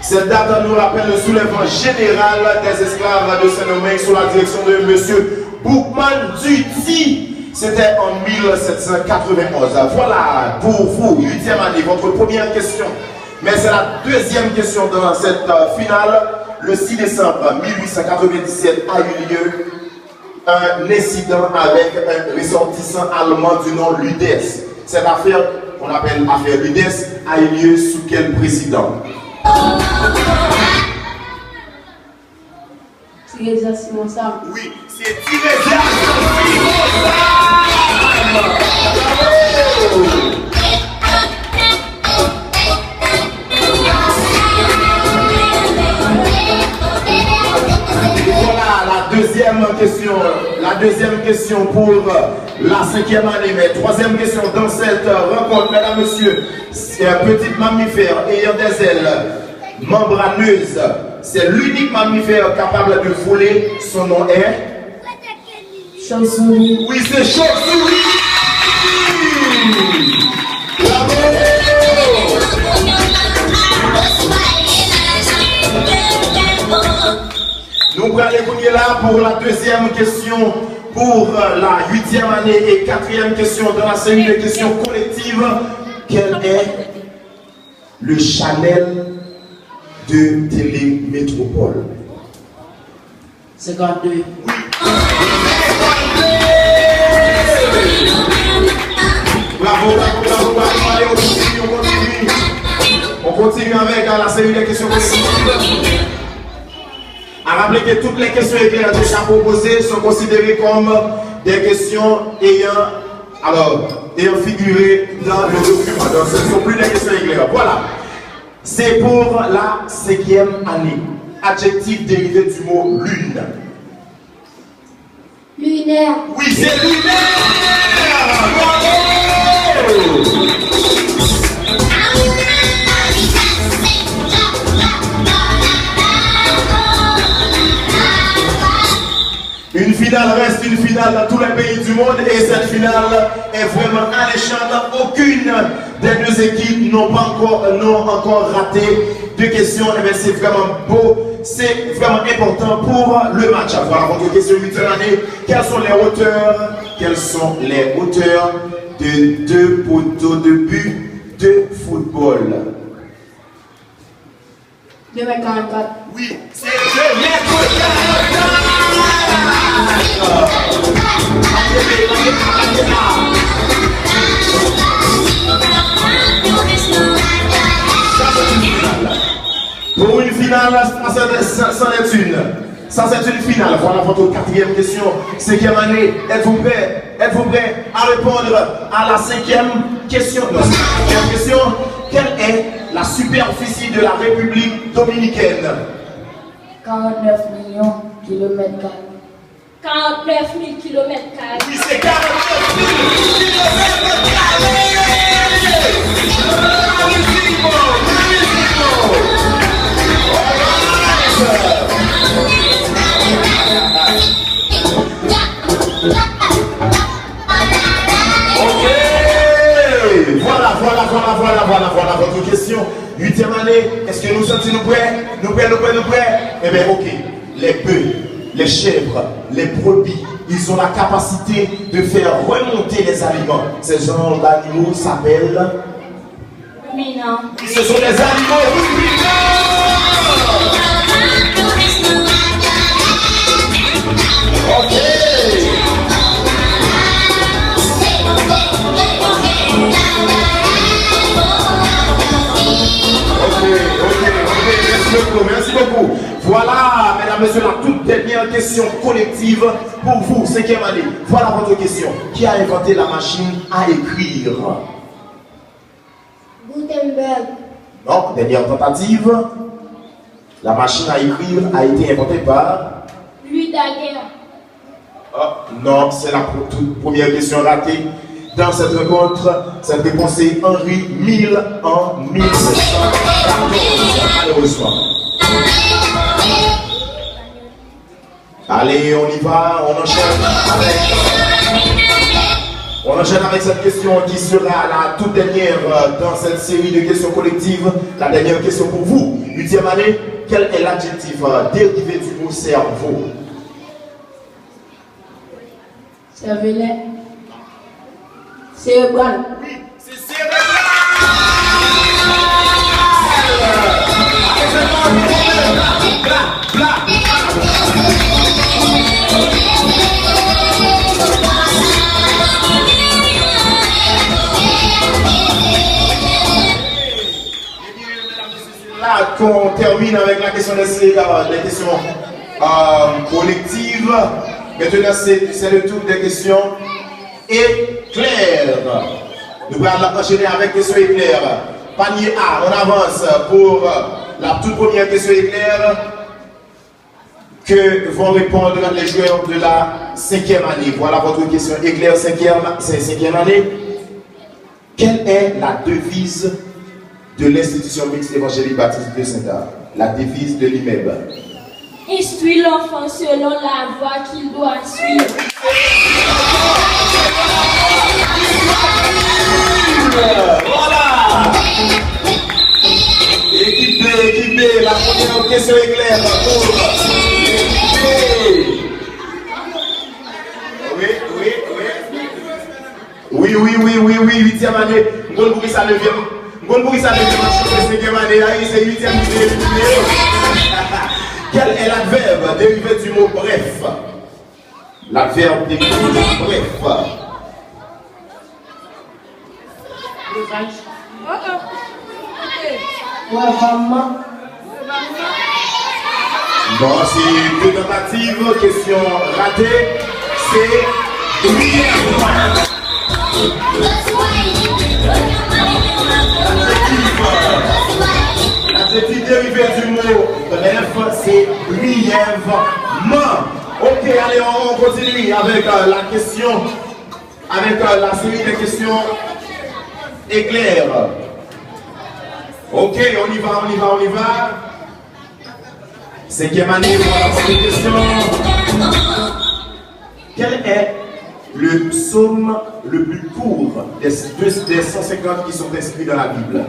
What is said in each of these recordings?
Cette date nous rappelle le soulèvement général des esclaves de Saint-Domingue sous la direction de M. Boukman Duty. C'était en 1791. Voilà pour vous, 8e année, votre première question. Mais c'est la deuxième question dans cette finale. Le 6 décembre 1897 a eu lieu un incident avec un ressortissant allemand du nom Ludès. Cette affaire, qu'on appelle affaire Ludès, a eu lieu sous quel président? Tirésia Simonsam. Oui, c'est Tirésia Simonsam. La deuxième question pour la 5e année, mais troisième question dans cette rencontre, mesdames, messieurs, c'est un petit mammifère ayant des ailes membraneuses. C'est l'unique mammifère capable de voler. Son nom est Chauve-souris. Oui, c'est chauve-souris. Bravo. Nous allons aller là pour la deuxième question pour la 8e année et 4e question dans la série de questions collectives. Quel est le channel de Télémétropole? 52. Oui. Bravo, bravo, bravo, bravo. Allez, on continue. On continue avec la série de questions collectives. À rappeler que toutes les questions éclairées déjà proposées sont considérées comme des questions ayant figuré dans le document. Donc ce ne sont plus des questions éclairées. Voilà. C'est pour la 5e année. Adjectif dérivé du mot lune. Lunaire. Oui, c'est lunaire. Bravo. Une finale reste une finale dans tous les pays du monde et cette finale est vraiment alléchante. Aucune des deux équipes n'ont encore raté de questions. Et c'est vraiment beau, c'est vraiment important pour le match. Voilà votre question 8e année. Quelles sont les hauteurs de deux poteaux de but de football? 2,44 m. Oui, c'est 2,44 m. Pour une finale, ça c'est une finale. Voilà votre 4e question. 5e année, êtes-vous prêts? Êtes-vous prêts à répondre à la 5e question? Non, 5e question. Quelle est la superficie de la République dominicaine? 49 millions de kilomètres carrés. 49 000 km². Oui, c'est 49 000 km². Voilà votre question. 8e année, est-ce que nous sommes prêts? Nous prêts? Eh bien, ok. Les bœufs, les chèvres, les brebis, ils ont la capacité de faire remonter les aliments. Ces genres d'animaux s'appellent ruminants. Ce sont des animaux ruminants. Ok. Merci beaucoup. Voilà, mesdames, messieurs, la toute dernière question collective pour vous, 5e année. Voilà votre question. Qui a inventé la machine à écrire? Gutenberg. Non, dernière tentative. La machine à écrire a été inventée par Louis Daguerre. Oh, non, c'est la toute première question ratée. Dans cette rencontre, cette réponse est Henri Mille en 1714, malheureusement. Allez, on y va, on enchaîne avec On enchaîne avec cette question qui sera la toute dernière dans cette série de questions collectives. La dernière question pour vous. 8e année, quel est l'adjectif dérivé du mot cerveau? Cervelet. Cérébral. C'est cérébral. Là qu'on termine avec la question des questions collectives. Maintenant, c'est le tour des questions éclairs. Nous allons enchaîner avec questions éclairs. Panier A, on avance pour la toute première question éclair que vont répondre les joueurs de la 5e année. Voilà votre question éclair 5e année. Quelle est la devise de l'institution mixte évangélique baptiste de Saint-Arc? La devise de l'IMEB. Instruis l'enfant selon la voie qu'il doit suivre. Voilà. Équipe B, la première question est claire pour l'équipe B. Oui, 8e année. Bon pour ça 9e. 5e année, c'est 8e année. Quel est l'adverbe dérivé du mot bref? L'adverbe dérivé du mot bref. Non, c'est deux tentatives, question ratée. C'est brièvement. L'adjectif dérivé du mot bref, c'est brièvement. Ok, allez, on continue avec la question, avec la série de questions éclairs. Ok, on y va. 5e année, voilà la première question. Quel est le psaume le plus court des 150 qui sont inscrits dans la Bible?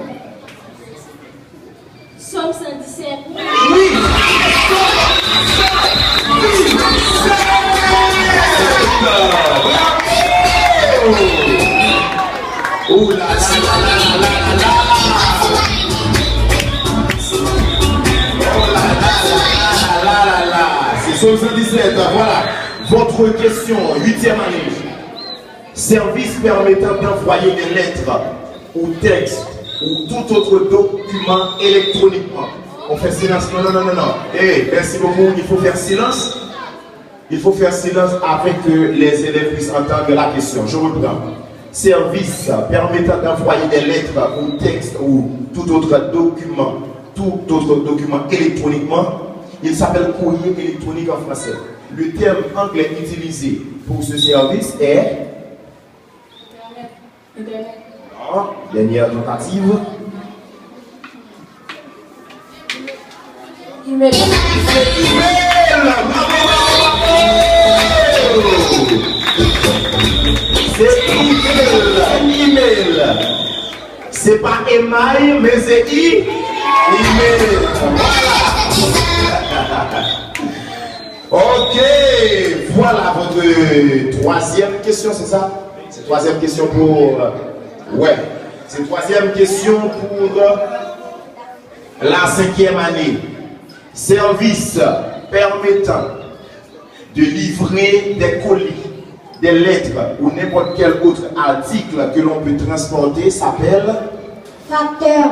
Psaume 117. Oui! Oh là là là. C'est Psaume 117, voilà. Votre question, 8e année. Service permettant d'envoyer des lettres ou textes ou tout autre document électroniquement. On fait silence. Non. Merci beaucoup. Il faut faire silence. Il faut faire silence afin que les élèves puissent entendre la question. Je reprends. Service permettant d'envoyer des lettres ou textes ou tout autre document électroniquement. Il s'appelle courrier électronique en français. Le terme anglais utilisé pour ce service est non, dernière tentative. Email. C'est email. C'est pas email, mais c'est email. Ok, voilà votre 3e question, c'est ça? C'est 3e question pour... Ouais, c'est 3e question pour la 5e année. Service permettant de livrer des colis, des lettres ou n'importe quel autre article que l'on peut transporter s'appelle... Facteur.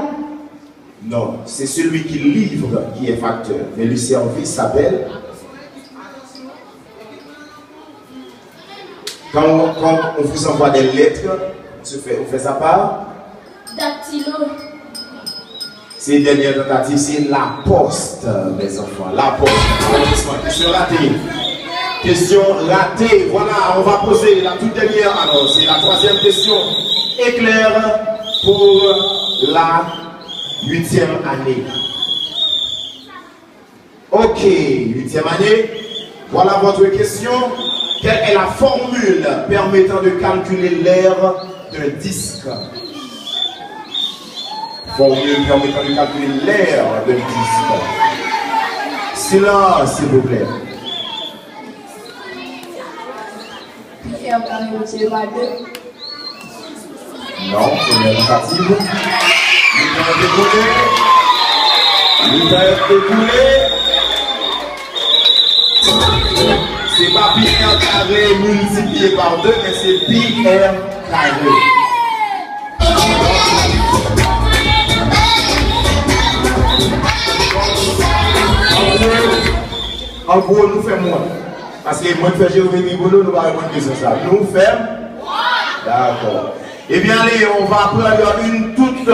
Non, c'est celui qui livre qui est facteur. Mais le service s'appelle... Quand on vous envoie des lettres, on fait ça par... Dactylo. C'est une dernière tentative, c'est la poste, mes enfants. La poste. Question ratée. Question ratée. Voilà, on va poser la toute dernière. Alors, c'est la 3e question éclair pour la 8e année. Ok, 8e année. Voilà votre question. Quelle est la formule permettant de calculer l'air d'un disque? Formule permettant de calculer l'air d'un disque. Silence, s'il vous plaît. R carré multiplié par 2. Non, c'est une tentative. Le temps est écoulé. Le temps est écoulé. C'est pas pi r carré multiplié par 2, mais c'est pi r carré. En gros, nous faisons moins. Parce que moi, je fais géométrie pour nous, nous ne pouvons pas répondre à ça. Nous faisons. D'accord. Eh bien, allez, on va prendre une toute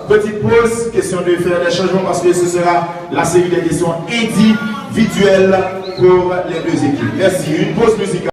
petite pause. Question de faire des changements parce que ce sera la série des questions individuelles pour les deux équipes. Merci. Une pause musicale.